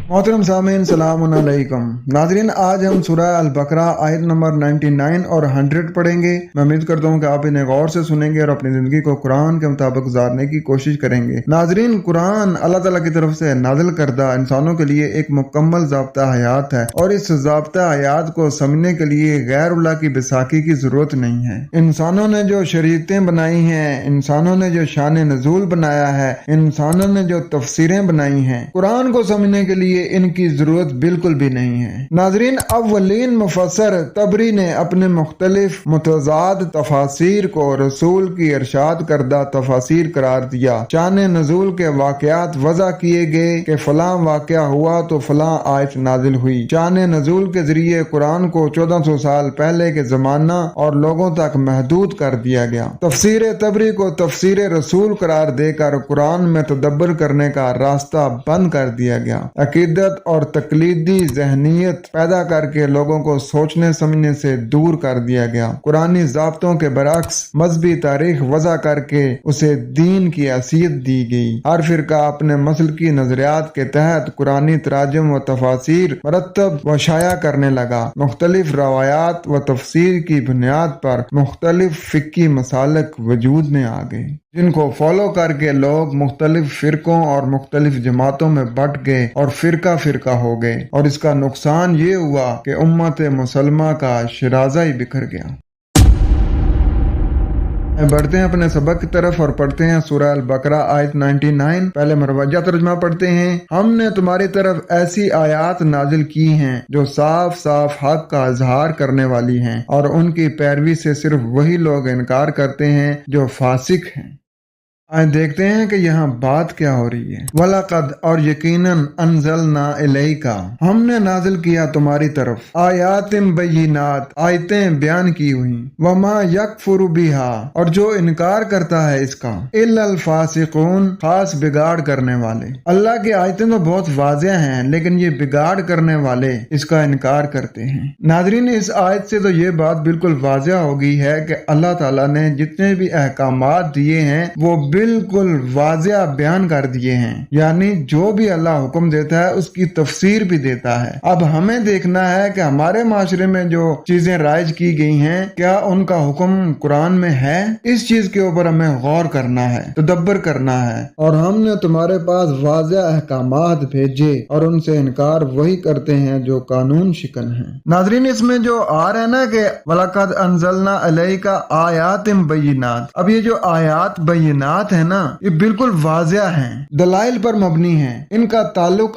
मोहतरम सामीन सलाम अलैकुम। नाज़रीन, आज हम सूरह अल बकरा आयत नंबर 99 और 100 पढ़ेंगे। मैं उम्मीद करता हूँ कि आप इन्हें गौर से सुनेंगे और अपनी ज़िंदगी को कुरान के मुताबिक गुजारने की कोशिश करेंगे। नाज़रीन, कुरान अल्लाह ताला की तरफ से नाज़िल करदा इंसानों के लिए एक मुकम्मल ज़ाब्ता हयात है और इस ज़ाब्ता हयात को समझने के लिए गैरुल्लाह की बैसाखी की ज़रूरत नहीं है। इंसानों ने जो शरीयतें बनाई हैं, इंसानों ने जो शान नज़ूल बनाया है, इंसानों ने जो तफसीरें बनाई हैं, कुरान को समझने के लिए इनकी जरूरत बिल्कुल भी नहीं है। नाजरीन, अव्वलीन मुफस्सर तबरी ने अपने मुख्तलिफ मुतज़ाद तफासीर को रसूल की इरशाद करदा तफासीर करार दिया। शान नज़ूल के वाक़यात वज़ा किए गए कि फलां वाक़या हुआ तो फलां आयत नाजिल हुई। शान नज़ूल के जरिए कुरान को 1400 साल पहले के जमाना और लोगों तक महदूद कर दिया गया। तफसीर तबरी को तफसीर रसूल करार देकर कुरान में तदब्बर करने का रास्ता बंद कर दिया गया। अकीदत और तकलीदी जहनीत पैदा करके लोगों को सोचने समझने से दूर कर दिया गया। कुरानी ज़ाब्तों के बरक्स मजहबी तारीख वज़ा करके उसे दीन की हैसियत दी गई। हर फिरका अपने मसल की नजरियात के तहत कुरानी तराजुम व तफासीर मरतब व शाया करने लगा। मुख्तलिफ रवायात व तफसीर की बुनियाद पर मुख्तलिफ फिक्की मसालक वजूद में आ गए, जिनको फॉलो करके लोग मुख्तलिफ फिरकों और मुख्तलिफ जमातों में बट गए और फिरका फिरका हो गए। और इसका नुकसान ये हुआ कि उम्मत मुसलमा का शिराजा ही बिखर गया। बढ़ते हैं अपने सबक की तरफ और पढ़ते हैं सूरह अल बकरा आयत 99। पहले मरवजा तर्जुमा पढ़ते हैं। हमने तुम्हारी तरफ ऐसी आयात नाजिल की हैं जो साफ साफ हक का इजहार करने वाली हैं, और उनकी पैरवी से सिर्फ वही लोग इनकार करते हैं जो फासिक हैं। आज देखते हैं कि यहाँ बात क्या हो रही है। वलक़द, और यकीनन, अंज़लना इलैका, हमने नाजिल किया तुम्हारी तरफ, आयातिन बय्यिनात, आयतें बयान की हुई, वमा यकफुरु बिहा, और जो इनकार करता है इसका, इल्लल फासिकून, खास बिगाड़ करने वाले। अल्लाह की आयतें तो बहुत वाज़ेह हैं, लेकिन ये बिगाड़ करने वाले इसका इनकार करते हैं। नाज़रीन, इस आयत से तो ये बात बिल्कुल वाज़ेह हो गई है कि अल्लाह ताला ने जितने भी अहकामात दिए हैं वो बिल्कुल वाज़ेह बयान कर दिए हैं। यानी जो भी अल्लाह हुक्म देता है उसकी तफसीर भी देता है। अब हमें देखना है कि हमारे माशरे में जो चीजें राइज की गई हैं, क्या उनका हुक्म कुरान में है? इस चीज के ऊपर हमें गौर करना है, तदब्बर करना है। और हमने तुम्हारे पास वाज़ेह अहकामात भेजे और उनसे इनकार वही करते हैं जो कानून शिकन है। नाज़रीन, इसमें जो आ रहा है ना कि वलक़द अंज़लना अलैका आयातिन बय्यिनात, अब ये जो आयात बय्यिनात है ना, ये बिल्कुल वाज़ेह हैं, दलाइल पर मबनी हैं। इनका ताल्लुक